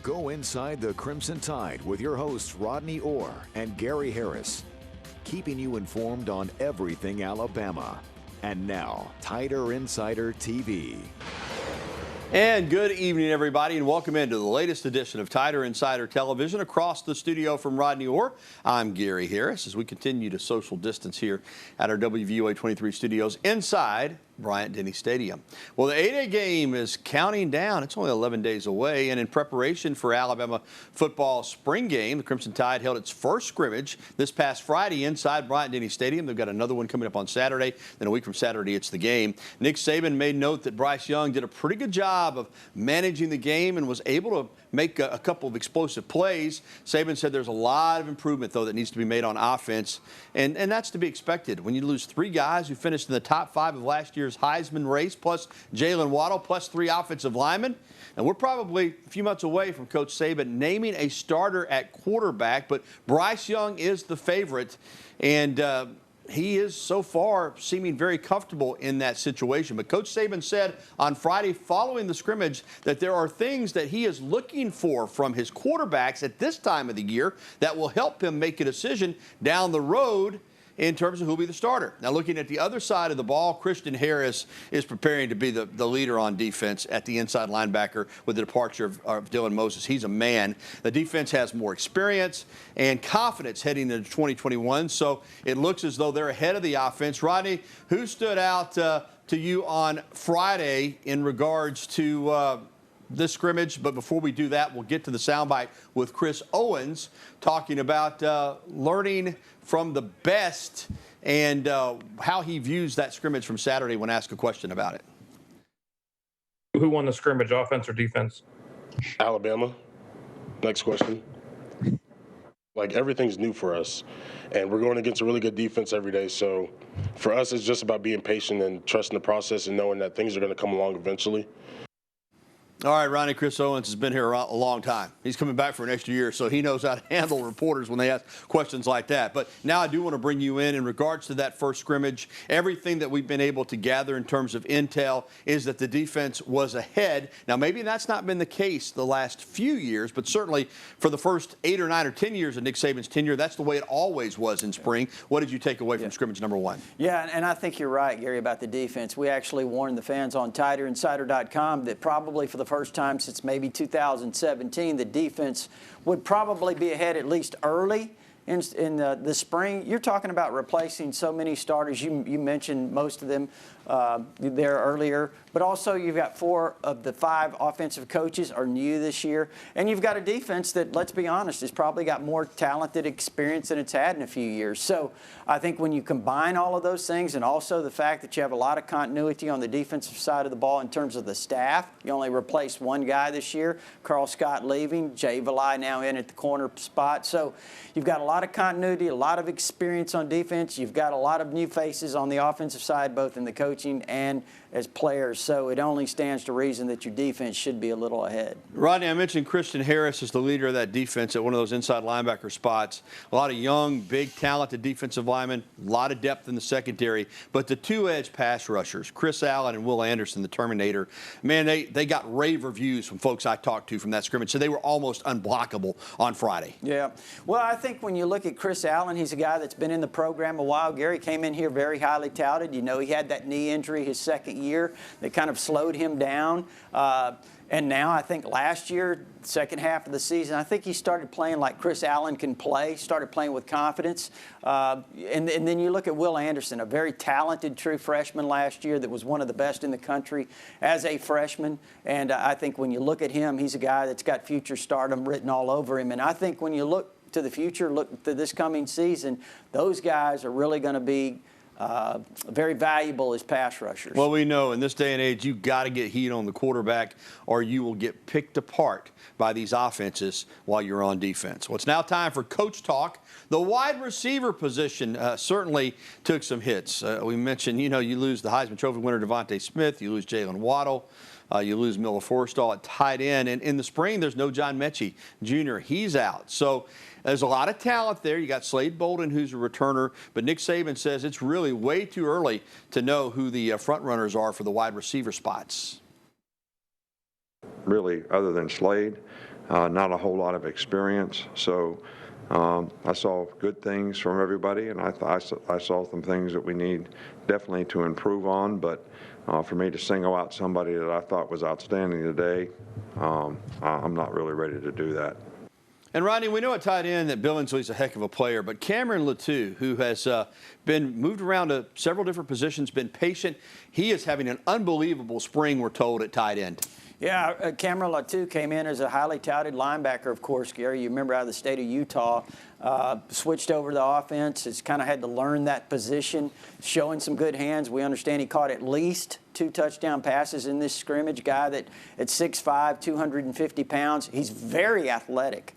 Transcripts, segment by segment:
Go inside the Crimson Tide with your hosts Rodney Orr and Gary Harris, keeping you informed on everything Alabama. And now, Tider Insider TV. And good evening, everybody, and welcome into the latest edition of Tider Insider Television. Across the studio from Rodney Orr, I'm Gary Harris as we continue to social distance here at our WVUA 23 studios inside Bryant-Denny Stadium. Well, the 8A game is counting down. It's only 11 days away, and in preparation for Alabama football spring game, the Crimson Tide held its first scrimmage this past Friday inside Bryant-Denny Stadium. They've got another one coming up on Saturday. Then a week from Saturday, it's the game. Nick Saban made note that Bryce Young did a pretty good job of managing the game and was able to make a couple of explosive plays. Saban said there's a lot of improvement, though, that needs to be made on offense, and that's to be expected. When you lose three guys who finished in the top 5 of last year's Heisman race, plus Jalen Waddle, plus 3 offensive linemen, and we're probably a few months away from Coach Saban naming a starter at quarterback, but Bryce Young is the favorite, and he is so far seeming very comfortable in that situation. But Coach Saban said on Friday following the scrimmage that there are things that he is looking for from his quarterbacks at this time of the year that will help him make a decision down the road in terms of who'll be the starter. Now, looking at the other side of the ball, Christian Harris is preparing to be the leader on defense at the inside linebacker with the departure of Dylan Moses. He's a man. The defense has more experience and confidence heading into 2021, so it looks as though they're ahead of the offense. Rodney, who stood out to you on Friday in regards to this scrimmage? But before we do that, we'll get to the soundbite with Chris Owens talking about learning from the best and how he views that scrimmage from Saturday when asked a question about it. Who won the scrimmage, offense or defense? Alabama. Next question. Like, everything's new for us, and we're going against a really good defense every day. So for us, it's just about being patient and trusting the process and knowing that things are going to come along eventually. All right, Ronnie, Chris Owens has been here a long time. He's coming back for an extra year, so he knows how to handle reporters when they ask questions like that. But now I do want to bring you in regards to that first scrimmage. Everything that we've been able to gather in terms of intel is that the defense was ahead. Now, maybe that's not been the case the last few years, but certainly for the first 8 or 9 or 10 years of Nick Saban's tenure, that's the way it always was in spring. What did you take away from scrimmage number 1? Yeah, and I think you're right, Gary, about the defense. We actually warned the fans on TiderInsider.com that probably for the first time since maybe 2017, the defense would probably be ahead at least early in the spring. You're talking about replacing so many starters. You mentioned most of them there earlier, but also you've got 4 of the 5 offensive coaches are new this year, and you've got a defense that, let's be honest, has probably got more talented experience than it's had in a few years. So I think when you combine all of those things and also the fact that you have a lot of continuity on the defensive side of the ball in terms of the staff, you only replaced 1 guy this year, Carl Scott leaving, Jay Valai now in at the corner spot. So you've got a lot of continuity, a lot of experience on defense. You've got a lot of new faces on the offensive side, both in the coaching and as players. So it only stands to reason that your defense should be a little ahead. Rodney, I mentioned Christian Harris is the leader of that defense at one of those inside linebacker spots. A lot of young, big, talented defensive linemen, a lot of depth in the secondary. But the 2-edge pass rushers, Chris Allen and Will Anderson, the Terminator, man, they got rave reviews from folks I talked to from that scrimmage. So they were almost unblockable on Friday. Yeah. Well, I think when you look at Chris Allen, he's a guy that's been in the program a while. Gary came in here very highly touted. You know, he had that knee injury his second year that kind of slowed him down. And now I think last year, second half of the season, I think he started playing like Chris Allen can play, started playing with confidence. And then you look at Will Anderson, a very talented true freshman last year that was one of the best in the country as a freshman. And I think when you look at him, he's a guy that's got future stardom written all over him. And I think when you look to the future, look to this coming season, those guys are really going to be very valuable as pass rushers. Well, we know in this day and age, you've got to get heat on the quarterback or you will get picked apart by these offenses while you're on defense. Well, it's now time for Coach Talk. The wide receiver position certainly took some hits. We mentioned, you lose the Heisman Trophy winner Devontae Smith, you lose Jalen Waddle. You lose Miller Forrestall at tight end. And in the spring, there's no John Mechie Jr. He's out. So there's a lot of talent there. You got Slade Bolden, who's a returner. But Nick Saban says it's really way too early to know who the front runners are for the wide receiver spots. Really, other than Slade, not a whole lot of experience. So I saw good things from everybody, and I saw some things that we need definitely to improve on. But for me to single out somebody that I thought was outstanding today, I'm not really ready to do that. And Rodney, we know at tight end that Billingsley's a heck of a player, but Cameron Latu, who has been moved around to several different positions, been patient, he is having an unbelievable spring, we're told, at tight end. Yeah, Cameron Latu came in as a highly touted linebacker, of course, Gary. You remember out of the state of Utah, switched over to the offense, has kind of had to learn that position, showing some good hands. We understand he caught at least 2 touchdown passes in this scrimmage. Guy that at 6'5", 250 pounds, he's very athletic.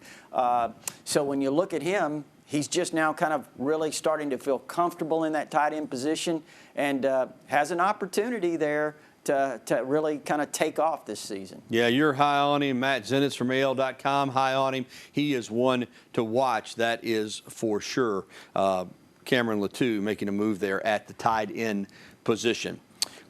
So when you look at him, he's just now kind of really starting to feel comfortable in that tight end position and has an opportunity there to really kind of take off this season. Yeah, you're high on him. Matt Zenitz from AL.com, high on him. He is one to watch, that is for sure. Cameron Latu making a move there at the tight end position.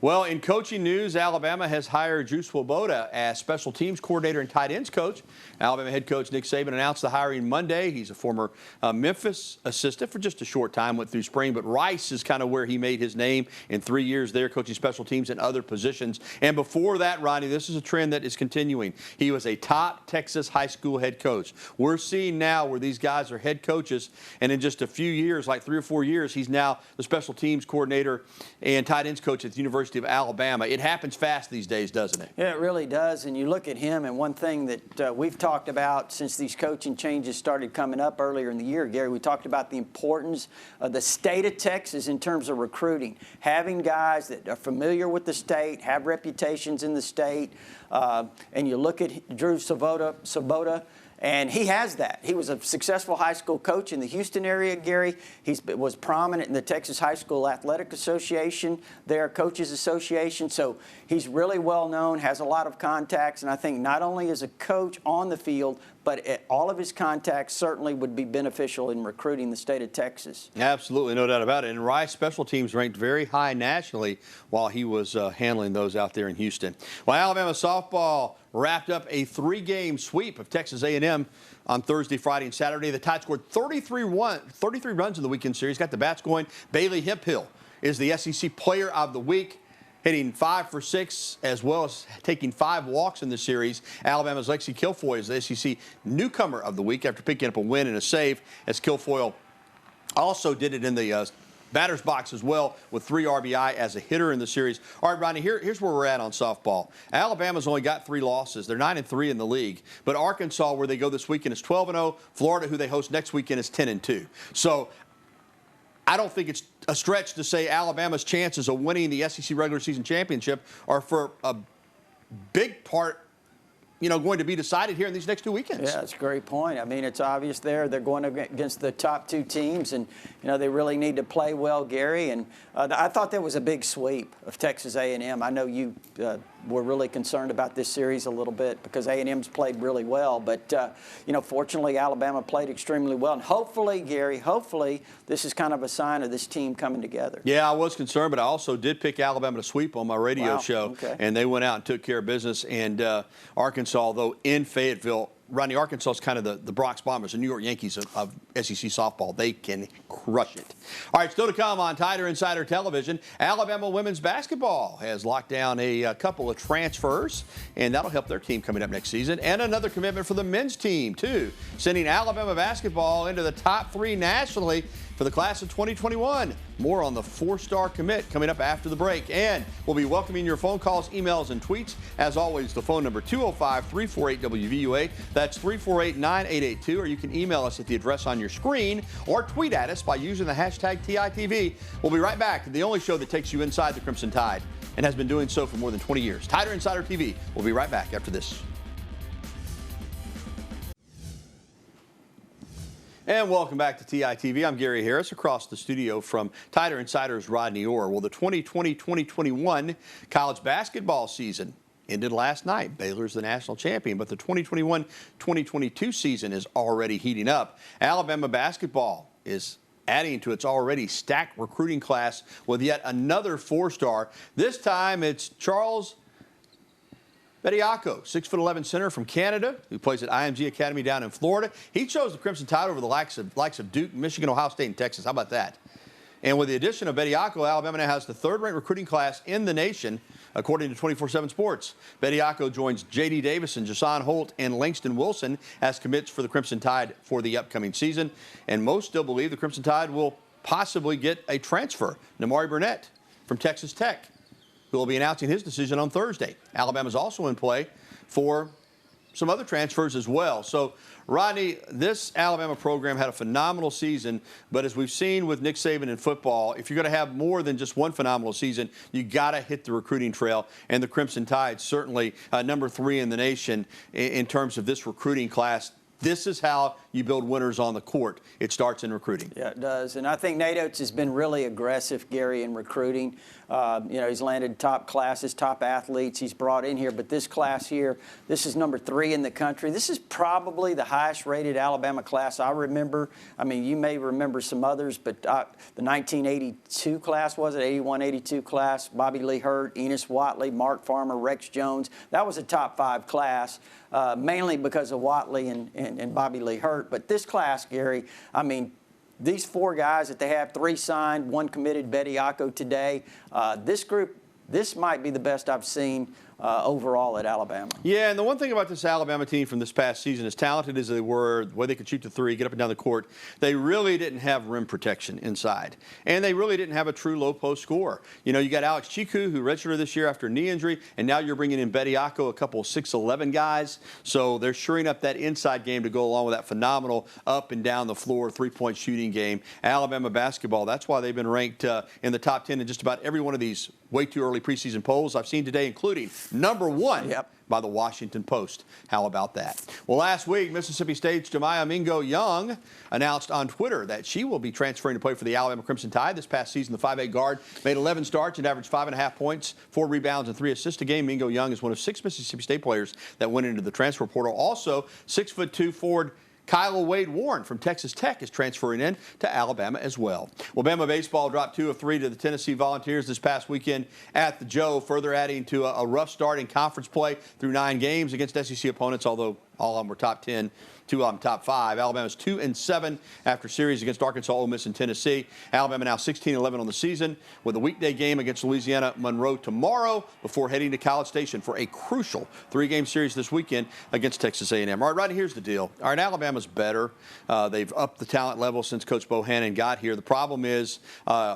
Well, in coaching news, Alabama has hired Drew Swoboda as special teams coordinator and tight ends coach. Alabama head coach Nick Saban announced the hiring Monday. He's a former Memphis assistant for just a short time, went through spring, but Rice is kind of where he made his name in 3 years there, coaching special teams and other positions. And before that, Ronnie, this is a trend that is continuing. He was a top Texas high school head coach. We're seeing now where these guys are head coaches, and in just a few years, like 3 or 4 years, he's now the special teams coordinator and tight ends coach at the University of Alabama. It happens fast these days, doesn't it? Yeah, it really does. And you look at him, and one thing that we've talked about since these coaching changes started coming up earlier in the year, Gary, we talked about the importance of the state of Texas in terms of recruiting. Having guys that are familiar with the state, have reputations in the state. And you look at Drew Swoboda, and he has that. He was a successful high school coach in the Houston area, Gary. He was prominent in the Texas High School Athletic Association, their Coaches Association. So he's really well known, has a lot of contacts, and I think not only as a coach on the field, but all of his contacts certainly would be beneficial in recruiting the state of Texas. Absolutely, no doubt about it. And Rice special teams ranked very high nationally while he was handling those out there in Houston. Well, Alabama softball wrapped up a 3-game sweep of Texas A&M on Thursday, Friday, and Saturday. The Tide scored 33 runs in the weekend series, got the bats going. Bailey Hemphill is the SEC Player of the Week, hitting 5 for 6, as well as taking 5 walks in the series. Alabama's Lexi Kilfoyle is the SEC Newcomer of the Week after picking up a win and a save, as Kilfoyle also did it in the batter's box as well with 3 RBI as a hitter in the series. All right, Rodney, here's where we're at on softball. Alabama's only got 3 losses. They're 9-3 in the league. But Arkansas, where they go this weekend, is 12-0. Florida, who they host next weekend, is 10-2. So I don't think it's a stretch to say Alabama's chances of winning the SEC regular season championship are for a big part, going to be decided here in these next 2 weekends. Yeah, that's a great point. I mean, it's obvious there. They're going against the top 2 teams, and, they really need to play well, Gary. And I thought that was a big sweep of Texas A&M. I know you were really concerned about this series a little bit because A&M's played really well. But, fortunately, Alabama played extremely well. And hopefully, Gary, this is kind of a sign of this team coming together. Yeah, I was concerned, but I also did pick Alabama to sweep on my radio show. Okay. And they went out and took care of business. And Arkansas, although in Fayetteville, Rodney, Arkansas is kind of the Bronx Bombers, the New York Yankees of SEC softball. They can crush it. All right, still to come on Tider Insider Television, Alabama women's basketball has locked down a couple of transfers, and that'll help their team coming up next season. And another commitment for the men's team, too, sending Alabama basketball into the top 3 nationally for the class of 2021. More on the 4-star commit coming up after the break. And we'll be welcoming your phone calls, emails, and tweets. As always, the phone number 205-348-WVUA. That's 348-9882. Or you can email us at the address on your screen or tweet at us by using the hashtag TITV. We'll be right back to the only show that takes you inside the Crimson Tide and has been doing so for more than 20 years. Tider Insider TV. We'll be right back after this. And welcome back to TITV. I'm Gary Harris, across the studio from Tider Insider's Rodney Orr. Well, the 2020-2021 college basketball season ended last night. Baylor's the national champion, but the 2021-2022 season is already heating up. Alabama basketball is adding to its already stacked recruiting class with yet another 4-star. This time it's Charles Bediako, 6'11" center from Canada, who plays at IMG Academy down in Florida. He chose the Crimson Tide over the likes of Duke, Michigan, Ohio State, and Texas. How about that? And with the addition of Bediako, Alabama now has the third-ranked recruiting class in the nation, according to 24/7 Sports. Bediako joins J.D. Davison, Jason Holt, and Langston Wilson as commits for the Crimson Tide for the upcoming season. And most still believe the Crimson Tide will possibly get a transfer, Nimari Burnett from Texas Tech, who will be announcing his decision on Thursday. Alabama's also in play for some other transfers as well. So, Rodney, this Alabama program had a phenomenal season, but as we've seen with Nick Saban in football, if you're going to have more than just one phenomenal season, you got to hit the recruiting trail, and the Crimson Tide certainly number 3 in the nation in terms of this recruiting class. This is how you build winners on the court. It starts in recruiting. Yeah, it does. And I think Nate Oates has been really aggressive, Gary, in recruiting. He's landed top classes, top athletes he's brought in here. But this class here, this is number 3 in the country. This is probably the highest rated Alabama class I remember. I mean, you may remember some others, but the 1982 class, was it? 81-82 class, Bobby Lee Hurt, Enos Watley, Mark Farmer, Rex Jones. That was a top 5 class, mainly because of Watley and Bobby Lee Hurt. But this class, Gary, I mean, these 4 guys that they have, 3 signed, 1 committed, Bediako today. This group, this might be the best I've seen overall at Alabama. Yeah, and the one thing about this Alabama team from this past season, as talented as they were, the way they could shoot the 3, get up and down the court, they really didn't have rim protection inside. And they really didn't have a true low post scorer. You know, you got Alex Chiku, who redshirted this year after a knee injury, and now you're bringing in Bediako, a couple of 6'11" guys. So they're shoring up that inside game to go along with that phenomenal up and down the floor 3-point shooting game. Alabama basketball, that's why they've been ranked in the top 10 in just about every one of these way too early preseason polls I've seen today, including number 1 by the Washington Post. How about that? Well, last week, Mississippi State's Jemiah Mingo Young announced on Twitter that she will be transferring to play for the Alabama Crimson Tide. This past season, the 5'8" guard made 11 starts and averaged 5.5 points, 4 rebounds, and 3 assists a game. Mingo Young is one of 6 Mississippi State players that went into the transfer portal. Also, 6'2" forward Kyla Wade Warren from Texas Tech is transferring in to Alabama as well. Well, Bama baseball dropped 2 of 3 to the Tennessee Volunteers this past weekend at the Joe, further adding to a rough start in conference play through 9 games against SEC opponents, although all of them were top 10. 2 of them top 5. Alabama's 2-7 after series against Arkansas, Ole Miss, and Tennessee. Alabama now 16-11 on the season with a weekday game against Louisiana Monroe tomorrow before heading to College Station for a crucial 3-game series this weekend against Texas A&M. All right, Rodney, here's the deal. All right, Alabama's better. They've upped the talent level since Coach Bohannon got here. The problem is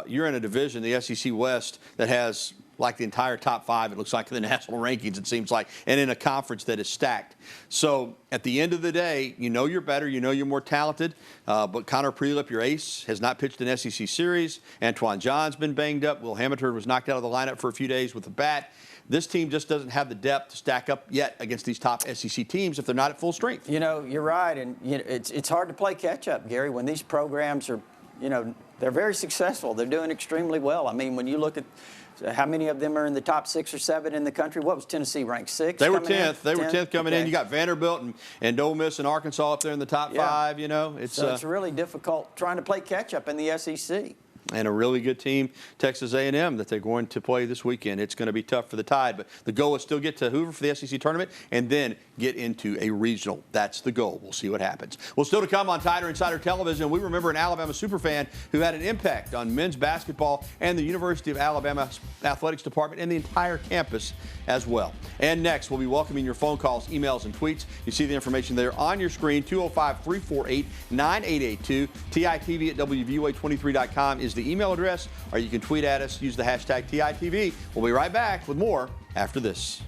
you're in a division, the SEC West, that has like the entire top 5, it looks like, in the national rankings, it seems like, and in a conference that is stacked. So at the end of the day, you know you're better, you know you're more talented, but Connor Prelip, your ace, has not pitched an SEC series. Antoine John's been banged up. Will Hamilton was knocked out of the lineup for a few days with a bat. This team just doesn't have the depth to stack up yet against these top SEC teams if they're not at full strength. You know, you're right, and it's hard to play catch-up, Gary, when these programs are, they're very successful. They're doing extremely well. I mean, when you look at how many of them are in the top 6 or 7 in the country? What was Tennessee ranked 6? They were 10th. They were 10th coming in. You got Vanderbilt and Ole Miss and Arkansas up there in the top 5. It's really difficult trying to play catch up in the SEC. And a really good team, Texas A&M, that they're going to play this weekend. It's going to be tough for the Tide, but the goal is still get to Hoover for the SEC tournament and then get into a regional. That's the goal. We'll see what happens. Well, still to come on Tider Insider Television, we remember an Alabama superfan who had an impact on men's basketball and the University of Alabama athletics department and the entire campus as well. And next, we'll be welcoming your phone calls, emails, and tweets. You see the information there on your screen, 205-348-9882. TITV at WVUA23.com is the email address, or you can tweet at us, use the hashtag TITV. We'll be right back with more after this.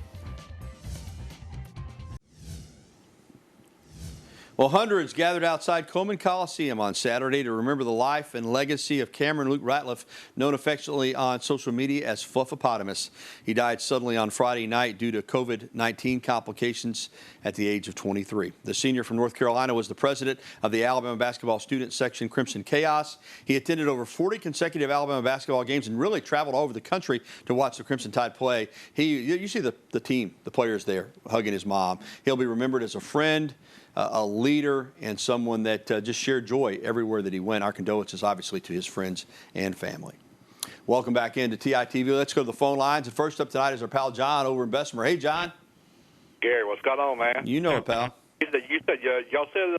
Well, hundreds gathered outside Coleman Coliseum on Saturday to remember the life and legacy of Cameron Luke Ratliff, known affectionately on social media as Fluffopotamus. He died suddenly on Friday night due to COVID-19 complications at the age of 23. The senior from North Carolina was the president of the Alabama basketball student section, Crimson Chaos. He attended over 40 consecutive Alabama basketball games and really traveled all over the country to watch the Crimson Tide play. You see the team, the players there hugging his mom. He'll be remembered as a friend, a leader, and someone that just shared joy everywhere that he went. Our condolences, obviously, to his friends and family. Welcome back into TITV. Let's go to the phone lines. And first up tonight is our pal John over in Bessemer. Hey, John. Gary, what's going on, man? You know it, pal. You said y'all said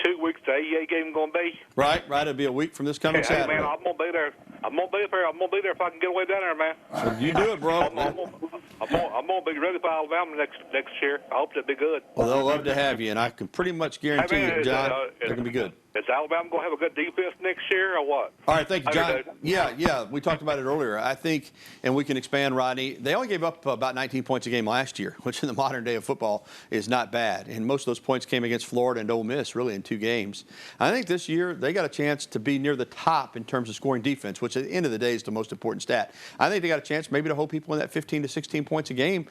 2 weeks the AEA game going to be? Right. It'll be a week from this coming Hey, Saturday. man, I'm going to be there. I'm going to be there if I can get away down there, man. So you do it, bro. I'm going to be ready for Alabama next year. I hope they'll be good. Well, they'll love to have you, and I can pretty much guarantee Hey, man, you, John, they're going to be good. Is Alabama going to have a good defense next year or what? All right, thank you, John. Okay. Yeah, we talked about it earlier. I think, and we can expand, Rodney, they only gave up about 19 points a game last year, which in the modern day of football is not bad. And most of those points came against Florida and Ole Miss, really, in 2 games. I think this year they got a chance to be near the top in terms of scoring defense, which at the end of the day is the most important stat. I think they got a chance maybe to hold people in that 15 to 16 points a game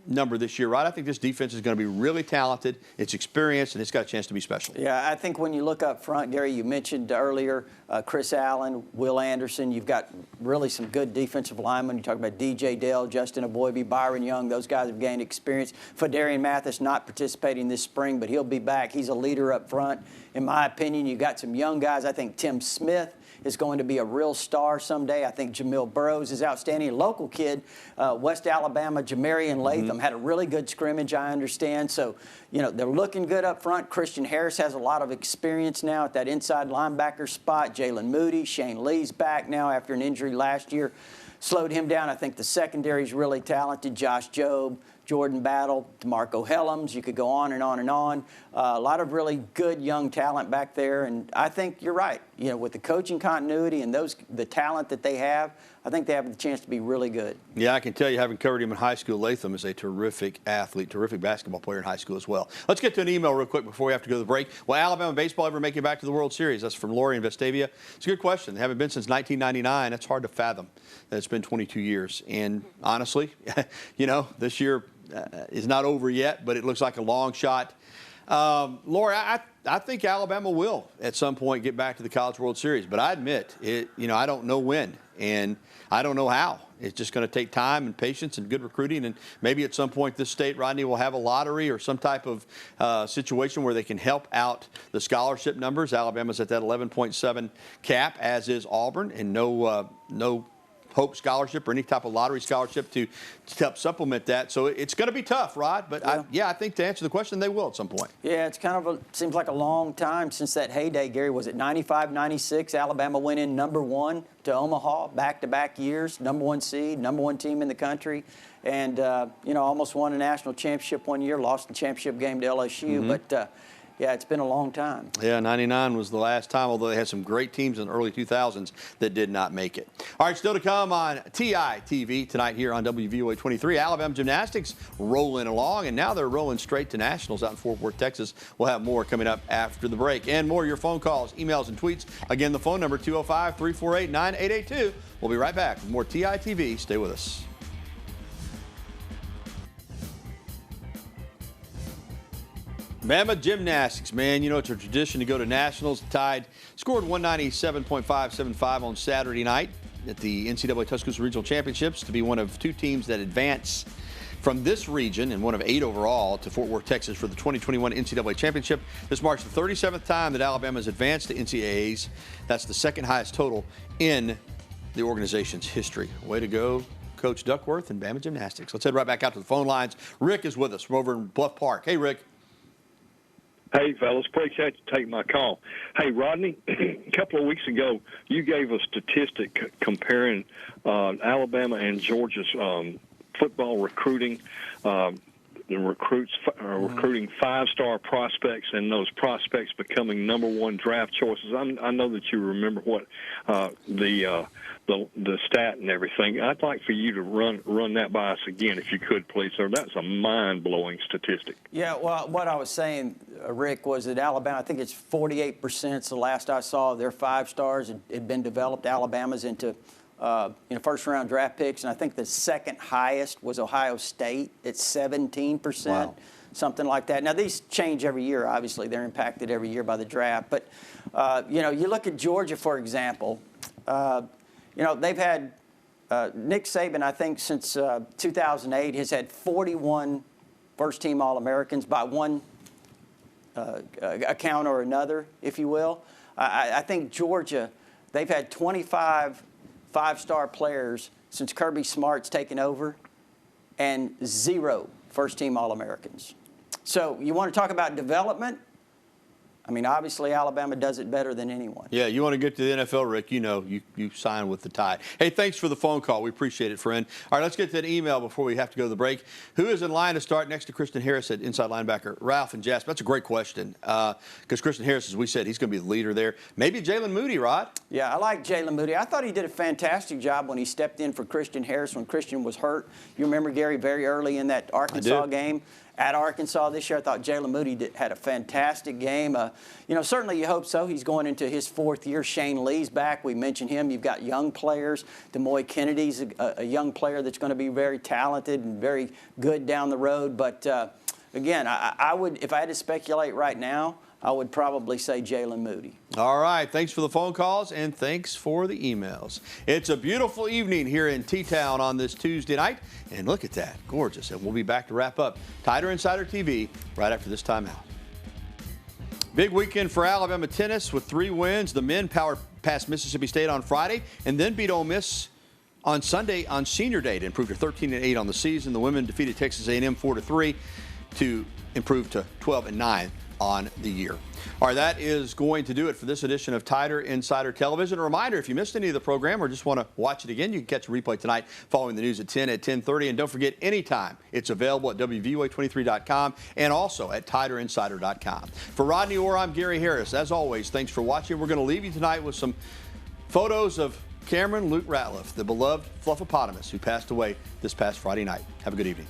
number this year, right? I think this defense is going to be really talented. It's experienced, and it's got a chance to be special. Yeah, I think when you look up front, Gary, you mentioned earlier Chris Allen, Will Anderson. You've got really some good defensive linemen. You talk about DJ Dell, Justin Aboybe, Byron Young. Those guys have gained experience. Fadarian Mathis not participating this spring, but he'll be back. He's a leader up front. In my opinion, you've got some young guys. I think Tim Smith is going to be a real star someday. I think Jamil Burrows is outstanding. A local kid, West Alabama, Jamarian Latham, had a really good scrimmage, I understand. So, they're looking good up front. Christian Harris has a lot of experience now at that inside linebacker spot. Jalen Moody, Shane Lee's back now after an injury last year. Slowed him down. I think the secondary is really talented. Josh Jobe, Jordan Battle, DeMarco Helms. You could go on and on and on. A lot of really good young talent back there. And I think you're right. With the coaching continuity and the talent that they have, I think they have the chance to be really good. Yeah, I can tell you, having covered him in high school, Latham is a terrific athlete, terrific basketball player in high school as well. Let's get to an email real quick before we have to go to the break. Will Alabama baseball ever make it back to the World Series? That's from Lori in Vestavia. It's a good question. They haven't been since 1999. That's hard to fathom that it's been 22 years. And honestly, this year is not over yet, but it looks like a long shot. Lori, I think Alabama will at some point get back to the College World Series, but I admit I don't know when, and I don't know how. It's just going to take time and patience and good recruiting, and maybe at some point this state, Rodney, will have a lottery or some type of situation where they can help out the scholarship numbers. Alabama's at that 11.7 cap, as is Auburn, and no Hope Scholarship or any type of lottery scholarship to help supplement that. So it's going to be tough, Rod. But I think to answer the question, they will at some point. Yeah, it's kind of seems like a long time since that heyday, Gary. Was it 95, 96? Alabama went in #1 to Omaha back-to-back years, #1 seed, #1 team in the country. And, almost won a national championship one year, lost the championship game to LSU. But, it's been a long time. Yeah, 99 was the last time, although they had some great teams in the early 2000s that did not make it. All right, still to come on TITV tonight here on WVOA 23. Alabama Gymnastics rolling along, and now they're rolling straight to nationals out in Fort Worth, Texas. We'll have more coming up after the break. And more of your phone calls, emails, and tweets. Again, the phone number 205-348-9882. We'll be right back with more TITV. Stay with us. Bama Gymnastics, man, it's a tradition to go to nationals. Tide scored 197.575 on Saturday night at the NCAA Tuscaloosa Regional Championships to be one of 2 teams that advance from this region and one of 8 overall to Fort Worth, Texas for the 2021 NCAA Championship. This marks the 37th time that Alabama has advanced to NCAAs. That's the second highest total in the organization's history. Way to go, Coach Duckworth and Bama Gymnastics. Let's head right back out to the phone lines. Rick is with us from over in Bluff Park. Hey, Rick. Hey, fellas, appreciate you taking my call. Hey, Rodney, a couple of weeks ago, you gave a statistic comparing Alabama and Georgia's football recruiting. The recruits recruiting 5-star prospects, and those prospects becoming #1 draft choices. I know that you remember what the stat and everything. I'd like for you to run that by us again, if you could, please, sir. That's a mind-blowing statistic. Yeah, well, what I was saying, Rick, was that Alabama, I think it's 48%. The last I saw of their 5 stars had been developed. Alabama's into first-round draft picks, and I think the second highest was Ohio State at 17%, wow. Something like that. Now, these change every year, obviously. They're impacted every year by the draft. But, you look at Georgia, for example. They've had Nick Saban, I think, since 2008, has had 41 first-team All-Americans by one account or another, if you will. I think Georgia, they've had 25 5-star players since Kirby Smart's taken over, and 0 first-team All-Americans. So you want to talk about development? I mean, obviously, Alabama does it better than anyone. Yeah, you want to get to the NFL, Rick, you know, you sign with the Tide. Hey, thanks for the phone call. We appreciate it, friend. All right, let's get to that email before we have to go to the break. Who is in line to start next to Christian Harris at inside linebacker? Ralph and Jasper. That's a great question because Christian Harris, as we said, he's going to be the leader there. Maybe Jalen Moody, Rod? Yeah, I like Jalen Moody. I thought he did a fantastic job when he stepped in for Christian Harris when Christian was hurt. You remember, Gary, very early in that Arkansas game? At Arkansas this year, I thought Jalen Moody had a fantastic game. You know, certainly you hope so. He's going into his 4th year. Shane Lee's back. We mentioned him. You've got young players. Demoy Kennedy's a young player that's going to be very talented and very good down the road. But, again, I would, if I had to speculate right now, I would probably say Jalen Moody. All right. Thanks for the phone calls and thanks for the emails. It's a beautiful evening here in T-Town on this Tuesday night. And look at that. Gorgeous. And we'll be back to wrap up Tider Insider TV right after this timeout. Big weekend for Alabama tennis with 3 wins. The men powered past Mississippi State on Friday and then beat Ole Miss on Sunday on senior day to improve to 13-8 on the season. The women defeated Texas A&M 4-3 to improve to 12-9. On the year. All right, that is going to do it for this edition of Tider Insider Television. A reminder, if you missed any of the program or just want to watch it again, you can catch a replay tonight following the news at 10 at 10:30. And don't forget, anytime, it's available at WVOA23.com and also at TiderInsider.com. For Rodney Orr, I'm Gary Harris. As always, thanks for watching. We're going to leave you tonight with some photos of Cameron Luke Ratliff, the beloved Fluffopotamus who passed away this past Friday night. Have a good evening.